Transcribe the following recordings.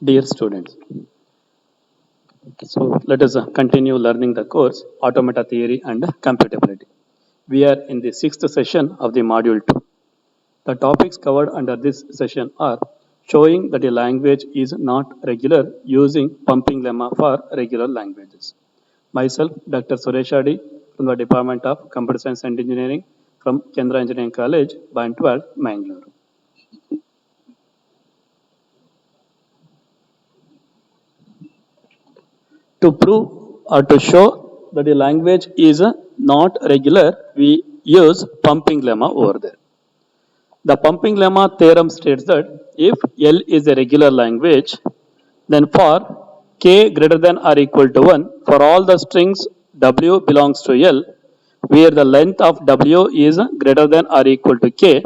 Dear students, so let us continue learning the course Automata Theory and Computability. We are in the sixth session of the module 2. The topics covered under this session are showing that a language is not regular using pumping lemma for regular languages. Myself, Dr. Suresh Adi from the Department of Computer Science and Engineering from Kendra Engineering College, Bantwal, Mangalore. To prove or to show that a language is not regular, we use pumping lemma over there. The pumping lemma theorem states that if L is a regular language, then for k greater than or equal to 1, for all the strings W belongs to L, where the length of W is greater than or equal to k,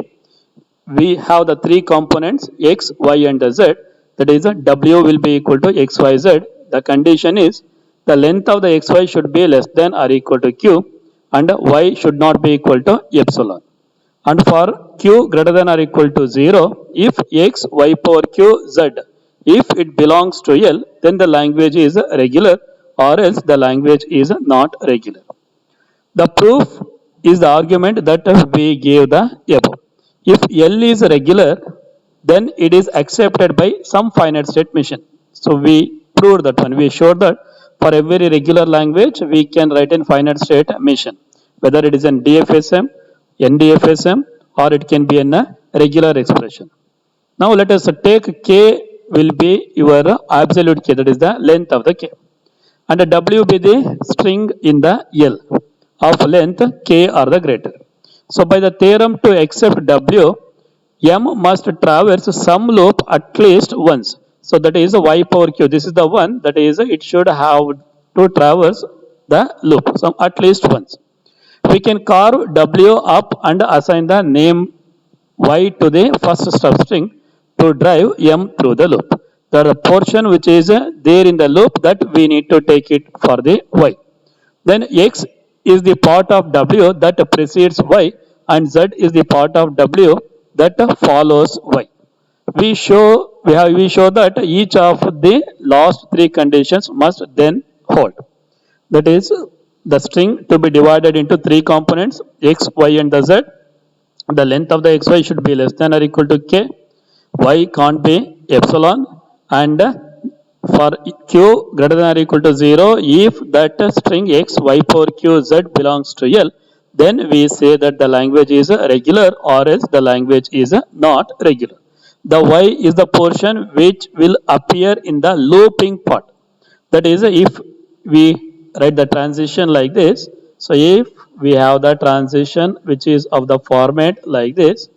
we have the three components x, y and z. That is, W will be equal to x, y, z. The condition is the length of the xy should be less than or equal to q and y should not be equal to epsilon. And for q greater than or equal to 0, if x, y power q, z, if it belongs to L, then the language is regular or else the language is not regular. The proof is the argument that we gave the above. If L is regular, then it is accepted by some finite state machine. So we proved that one. We showed that for every regular language, we can write in finite state machine, whether it is in DFSM, NDFSM, or it can be in a regular expression. Now let us take k will be your absolute k, that is the length of the k, and the w be the string in the L of length k or the greater. So by the theorem to accept w, m must traverse some loop at least once. So that is y power q. This is the one, that is it should have to traverse the loop so at least once. We can carve w up and assign the name y to the first substring to drive m through the loop. The portion which is there in the loop, that we need to take it for the y. Then x is the part of w that precedes y and z is the part of w that follows y. We show that each of the last three conditions must then hold. That is, the string to be divided into three components x, y and the z. The length of the xy should be less than or equal to k, y can't be epsilon, and for q greater than or equal to 0, if that string x, y power q, z belongs to L, then we say that the language is regular or else the language is not regular. The y is the portion which will appear in the looping part. That is, if we write the transition like this, so if we have the transition which is of the format like this,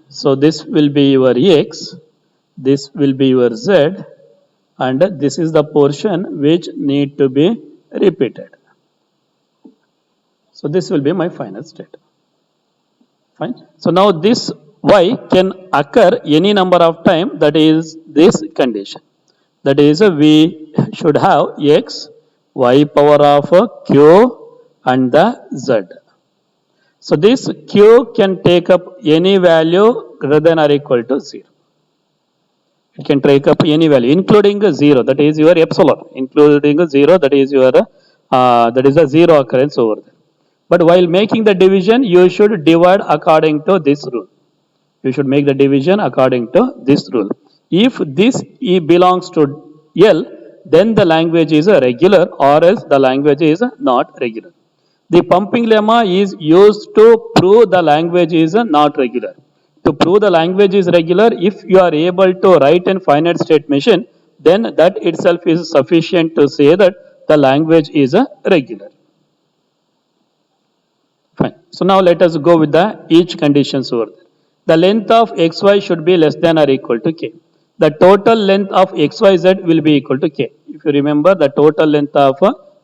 so this will be your x, this will be your z, and this is the portion which need to be repeated. So this will be my final state. Fine. So now this y can occur any number of time, that is this condition. That is, we should have x, y power of q and the z. So this q can take up any value greater than or equal to 0. It can take up any value, including 0, that is your epsilon, including 0, that is your that is a 0 occurrence over there. But while making the division, you should divide according to this rule. You should make the division according to this rule. If this E belongs to L, then the language is regular or else the language is not regular. The pumping lemma is used to prove the language is not regular. To prove the language is regular, if you are able to write in finite state machine, then that itself is sufficient to say that the language is regular. Fine. So now let us go with the each conditions over there. The length of xy should be less than or equal to k. The total length of xyz will be equal to k. If you remember, the total length of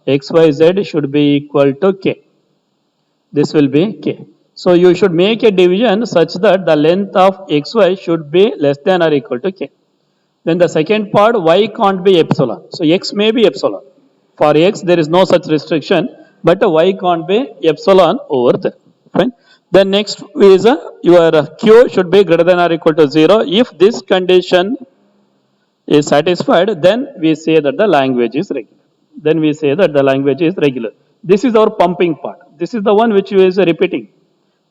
xyz should be equal to k. This will be k. So you should make a division such that the length of xy should be less than or equal to k. Then the second part, y can't be epsilon. So x may be epsilon. For x, there is no such restriction, but y can't be epsilon over there. Fine. Then next is your q should be greater than or equal to 0. If this condition is satisfied, then we say that the language is regular. Then we say that the language is regular. This is our pumping part. This is the one which is repeating.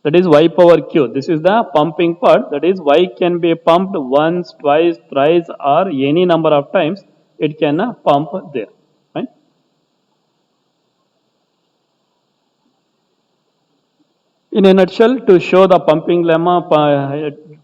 That is y power q. This is the pumping part. That is y can be pumped once, twice, thrice, or any number of times. It can pump there. Right? In a nutshell, to show the pumping lemma,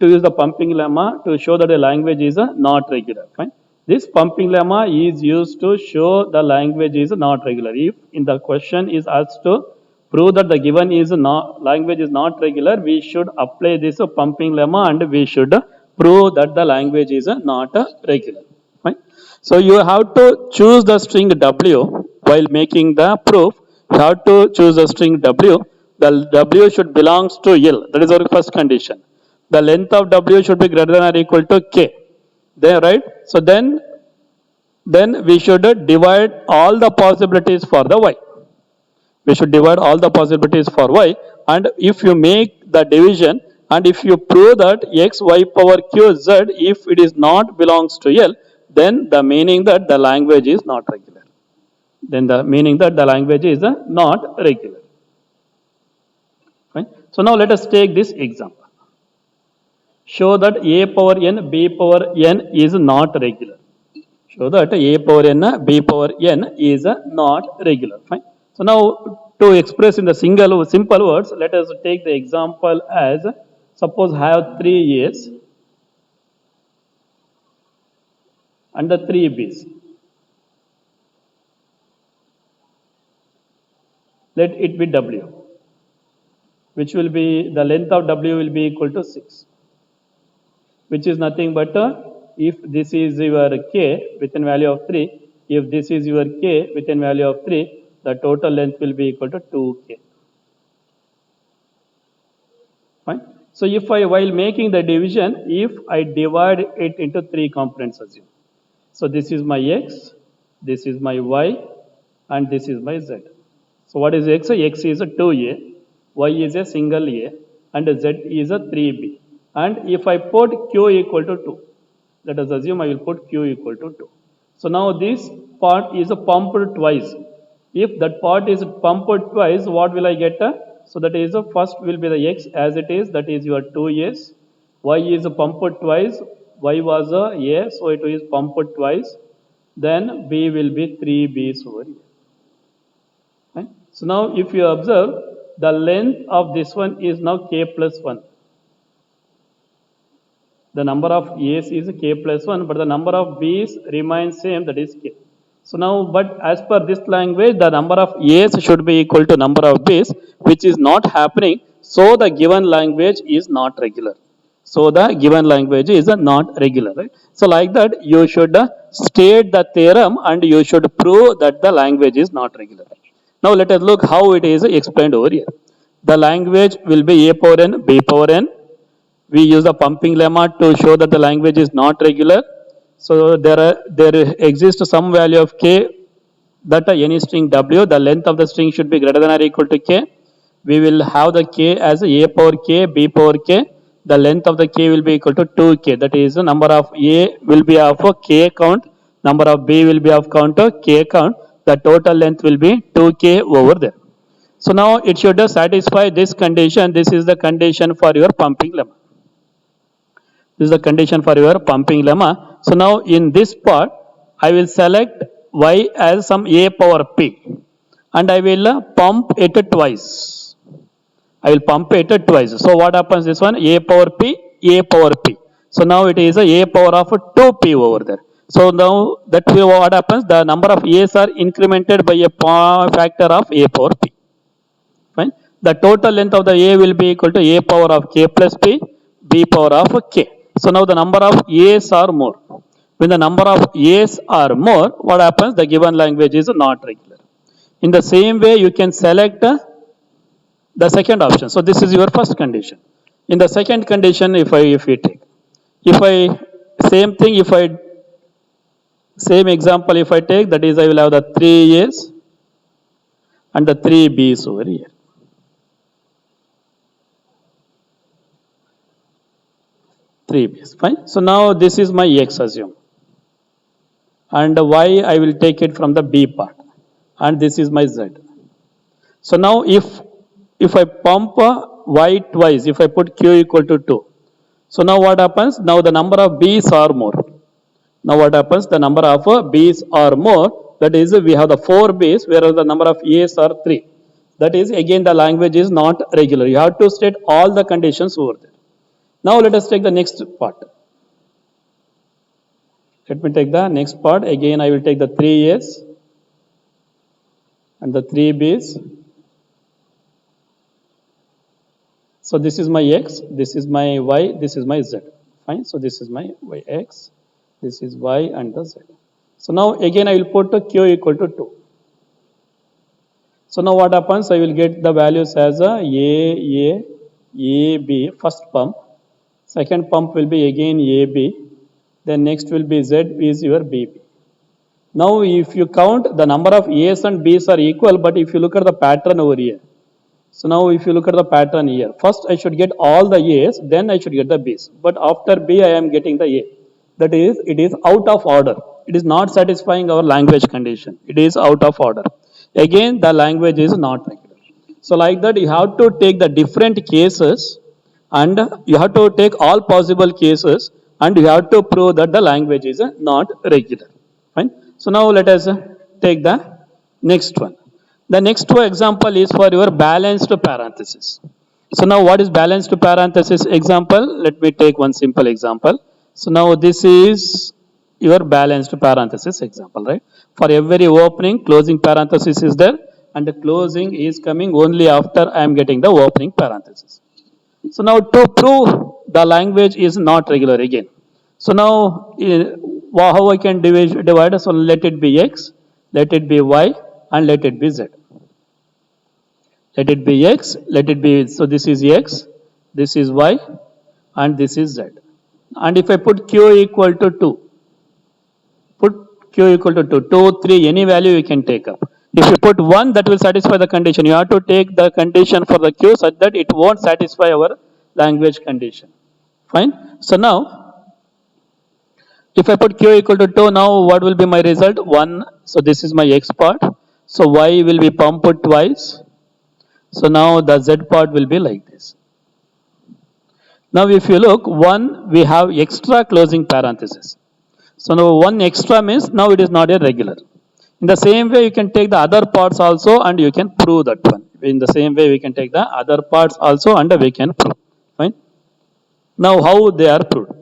to use the pumping lemma to show that the language is not regular. Fine. This pumping lemma is used to show the language is not regular. If in the question is asked to prove that the given is not language is not regular, we should apply this pumping lemma and we should prove that the language is not regular. Fine. So you have to choose the string W while making the proof. You have to choose the string W. The W should belongs to L. That is our first condition. The length of W should be greater than or equal to K. There, right? So then we should divide all the possibilities for the Y. We should divide all the possibilities for Y. And if you make the division and if you prove that x y power q z, if it is not belongs to L, then the meaning that the language is not regular. Then the meaning that the language is not regular. Fine. So now let us take this example. Show that a power n, b power n is not regular. Show that a power n, b power n is not regular. Fine. So now to express in the simple words, let us take the example as suppose have 3 A's and the 3 B's. Let it be W, which will be the length of W will be equal to 6, which is nothing but if this is your K within value of 3, if this is your K within value of 3, the total length will be equal to 2K. Fine. So if I, while making the division, if I divide it into 3 components, assume. So this is my X, this is my Y, and this is my Z. So what is X? X is a 2A, Y is a single A, and Z is a 3B. And if I put Q equal to 2, let us assume I will put Q equal to 2. So now this part is pumped twice. If that part is pumped twice, what will I get? So that is first will be the X as it is, that is your 2A's. Y is pumped twice, Y was A, so it is pumped twice. Then B will be 3B's over here. Right? So now if you observe, the length of this one is now K plus 1. The number of A's is K plus 1, but the number of B's remains same, that is K. So now, but as per this language, the number of A's should be equal to number of B's, which is not happening. So the given language is not regular. So the given language is not regular. Right? So like that, you should state the theorem and you should prove that the language is not regular. Now let us look how it is explained over here. The language will be A power n, B power n. We use the pumping lemma to show that the language is not regular. So there exists some value of K, that any string W, the length of the string should be greater than or equal to K. We will have the K as A power K, B power K. The length of the K will be equal to 2K. That is the number of A will be of K count, number of B will be of count K count. The total length will be 2K over there. So now it should satisfy this condition. This is the condition for your pumping lemma. This is the condition for your pumping lemma. So now in this part, I will select Y as some A power P and I will pump it twice. I will pump it twice. So what happens this one? A power P, A power P. So now it is a power of 2P over there. So now that what happens? The number of A's are incremented by a factor of A power P. Fine. The total length of the A will be equal to A power of K plus P, B power of K. So now the number of A's are more. When the number of A's are more, what happens? The given language is not regular. In the same way, you can select the second option. So this is your first condition. In the second condition, if we take, if I, same thing, if I, same example, if I take, that is I will have the 3A's and the 3B's over here. Three B's, fine. So now this is my X, assume. And Y, I will take it from the B part. And this is my Z. So now if I pump Y twice, if I put Q equal to 2, so now what happens? Now the number of B's are more. Now what happens? The number of B's are more. That is, we have the 4 B's, whereas the number of A's are 3. That is, again, the language is not regular. You have to state all the conditions over there. Now let us take the next part. Let me take the next part. Again, I will take the 3A's and the 3B's. So this is my X, this is my Y, this is my Z. Fine. So this is my X, this is Y and the Z. So now again I will put Q equal to 2. So now what happens? I will get the values as A, B, first pump. Second pump will be again AB. Then next will be Z is your BB. Now if you count, the number of A's and B's are equal, but if you look at the pattern over here. So now if you look at the pattern here, first I should get all the A's, then I should get the B's. But after B I am getting the A. That is, it is out of order. It is not satisfying our language condition. It is out of order. Again, the language is not regular. So like that, you have to take the different cases and you have to take all possible cases and you have to prove that the language is not regular. Fine. So now let us take the next one. The next example is for your balanced parenthesis. So now what is balanced parenthesis example? Let me take one simple example. So now this is your balanced parenthesis example, right? For every opening, closing parenthesis is there and the closing is coming only after I am getting the opening parenthesis. So now to prove the language is not regular again. So now how I can divide? So let it be X, let it be Y and let it be Z. Let it be X, let it be, so this is X, this is Y and this is Z. And if I put Q equal to 2, put Q equal to 2, 2, 3, any value you can take up. If you put 1, that will satisfy the condition. You have to take the condition for the Q such that it won't satisfy our language condition. Fine. So now, if I put Q equal to 2, now what will be my result? 1. So this is my X part. So Y will be pumped twice. So now the Z part will be like this. Now if you look, 1, we have extra closing parenthesis. So now 1 extra means now it is not a regular. In the same way, you can take the other parts also and you can prove that one. In the same way, we can take the other parts also and we can prove. Fine. Now how they are proved?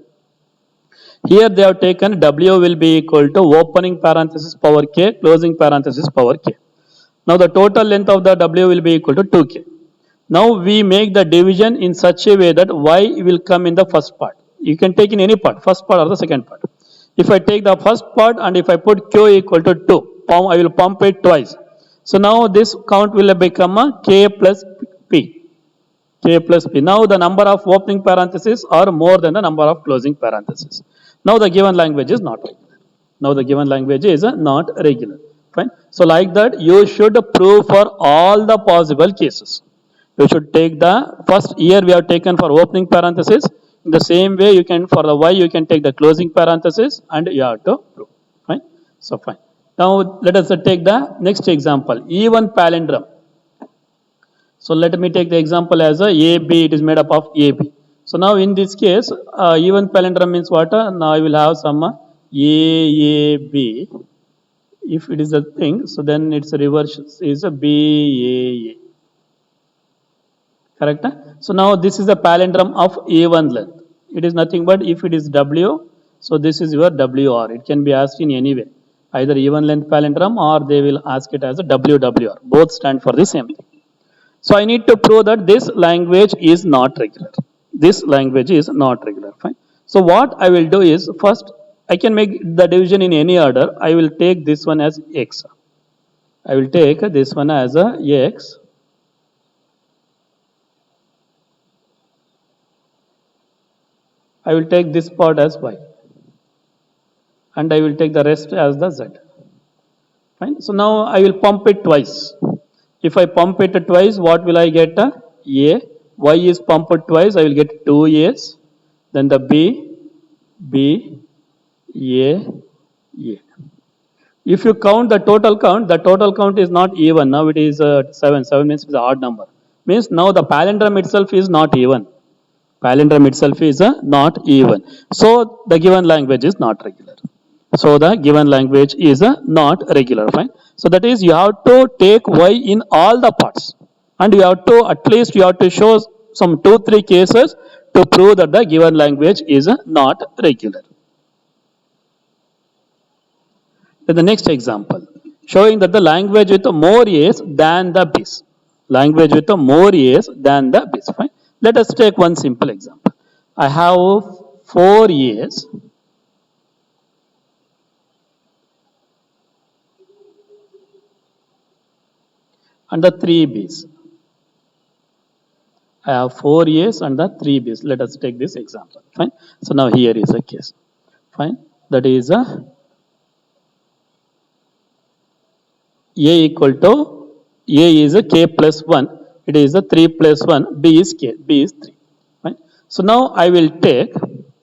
Here they have taken W will be equal to opening parenthesis power K, closing parenthesis power K. Now the total length of the W will be equal to 2K. Now we make the division in such a way that Y will come in the first part. You can take in any part, first part or the second part. If I take the first part and if I put Q equal to 2, I will pump it twice. So now this count will become a K plus P. K plus P. Now the number of opening parentheses are more than the number of closing parentheses. Now the given language is not regular. Now the given language is not regular. Fine. So like that, you should prove for all the possible cases. You should take the first, here we have taken for opening parenthesis. In the same way, you can for the Y, you can take the closing parenthesis and you have to prove. Fine. So fine. Now let us take the next example, even palindrome. So let me take the example as a AB, it is made up of AB. So now in this case, even palindrome means what? Now I will have some AAB. If it is a thing, so then its reverse is a BAA. Correct? So now this is a palindrome of A1 length. It is nothing but if it is W, so this is your WR. It can be asked in any way. Either even length palindrome or they will ask it as a WWR. Both stand for the same thing. So I need to prove that this language is not regular. This language is not regular. Fine. So what I will do is, first I can make the division in any order. I will take this one as X. I will take this one as a X. I will take this part as y and I will take the rest as the z. Fine. So now I will pump it twice. If I pump it twice, what will I get? A. Y is pumped twice, I will get 2 A's. Then the B, A, A. If you count the total count is not even. Now it is 7. 7 means it's an odd number. Means now the palindrome itself is not even. Palindrome itself is not even. So the given language is not regular. So the given language is not regular. Fine. So that is you have to take y in all the parts, and you have to at least you have to show some 2-3 cases to prove that the given language is not regular. Then the next example, showing that the language with more A's than the B's. Language with more A's than the B's. Fine. Let us take one simple example. I have 4 A's and the 3 B's. I have 4 A's and the 3 B's. Let us take this example. Fine. So now here is a case. Fine. That is a equal to A is a k plus 1. It is a 3 plus 1. B is k. B is 3. Fine. So now I will take,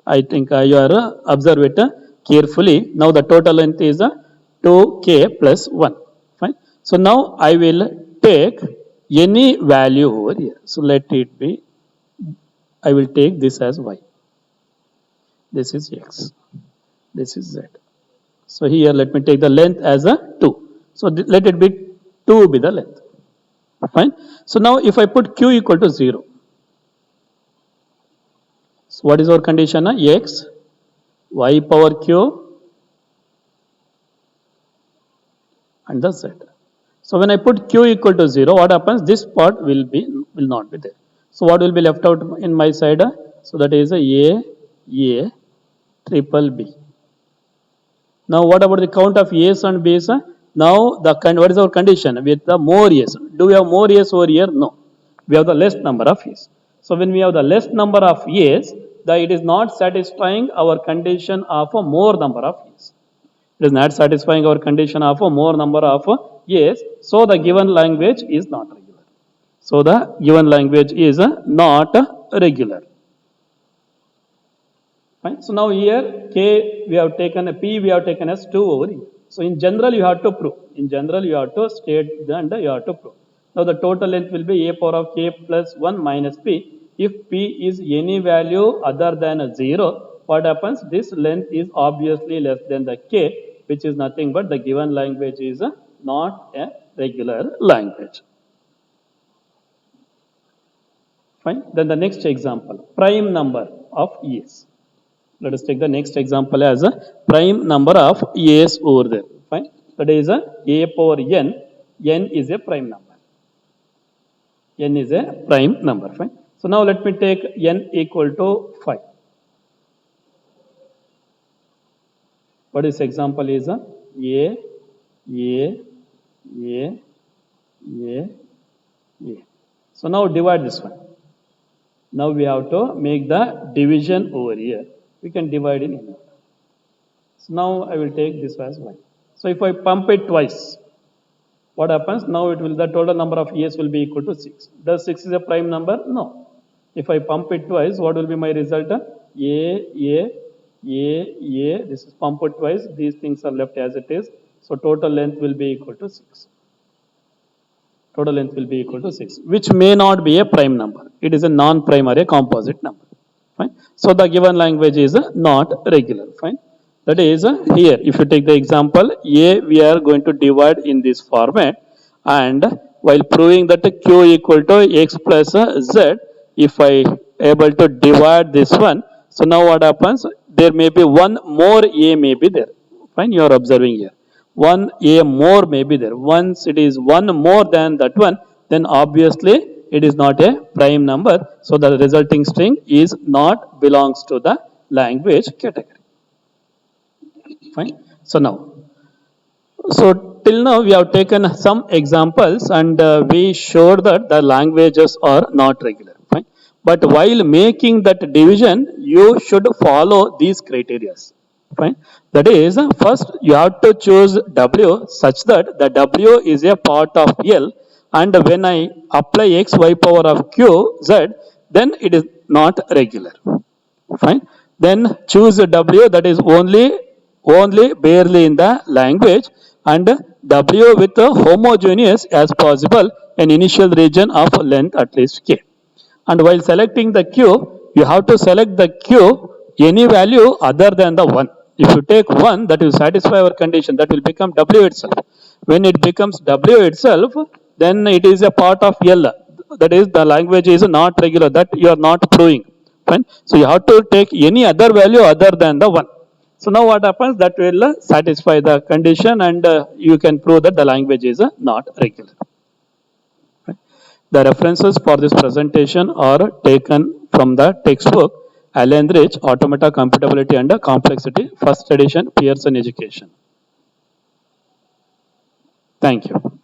I think you are observe it carefully. Now the total length is 2k plus 1. Fine. So now I will take any value over here. So let it be, I will take this as y. This is x. This is z. So here let me take the length as a 2. So let it be 2 be the length. Fine. So now if I put q equal to 0. So what is our condition? X, y power q and the z. So when I put q equal to 0, what happens? This part will not be there. So what will be left out in my side? So that is a triple B. Now what about the count of A's and B's? Now what is our condition? With the more A's. Do we have more A's over here? No. We have the less number of A's. So when we have the less number of A's, it is not satisfying our condition of a more number of A's. It is not satisfying our condition of a more number of A's. So the given language is not regular. So the given language is not regular. Fine. So now here k we have taken a p we have taken as 2 over here. So in general you have to prove. In general you have to state and you have to prove. Now the total length will be a power of k plus 1 minus p. If p is any value other than 0, what happens? This length is obviously less than the k, which is nothing but the given language is not a regular language. Fine. Then the next example, prime number of A's. Let us take the next example as a prime number of A's over there. Fine. That is a power n. N is a prime number. N is a prime number. Fine. So now let me take n equal to 5. What is example is a. So now divide this one. Now we have to make the division over here. We can divide in any. So now I will take this as y. So if I pump it twice, what happens? Now the total number of A's will be equal to 6. Does 6 is a prime number? No. If I pump it twice, what will be my result? A. This is pumped twice. These things are left as it is. So total length will be equal to 6. Total length will be equal to 6, which may not be a prime number. It is a non-prime or a composite number. Fine. So the given language is not regular. Fine. That is here. If you take the example A, we are going to divide in this format, and while proving that Q equal to X plus Z, if I able to divide this one, so now what happens? There may be one more A may be there. Fine. You are observing here. One A more may be there. Once it is one more than that one, then obviously it is not a prime number. So the resulting string is not belongs to the language category. Fine. So now, till now we have taken some examples and we showed that the languages are not regular. Fine. But while making that division, you should follow these criteria. Fine. That is, first you have to choose W such that the W is a part of L, and when I apply x y power of q z, then it is not regular. Fine. Then choose W that is only barely in the language, and W with a homogeneous as possible an initial region of length at least k. And while selecting the q, you have to select the q any value other than the 1. If you take 1, that will satisfy our condition, that will become W itself. When it becomes W itself, then it is a part of L. That is, the language is not regular, that you are not proving. Fine. So you have to take any other value other than the 1. So now what happens? That will satisfy the condition, and you can prove that the language is not regular. The references for this presentation are taken from the textbook Alan Rich, Automata, Computability and Complexity, first edition, Pearson Education. Thank you.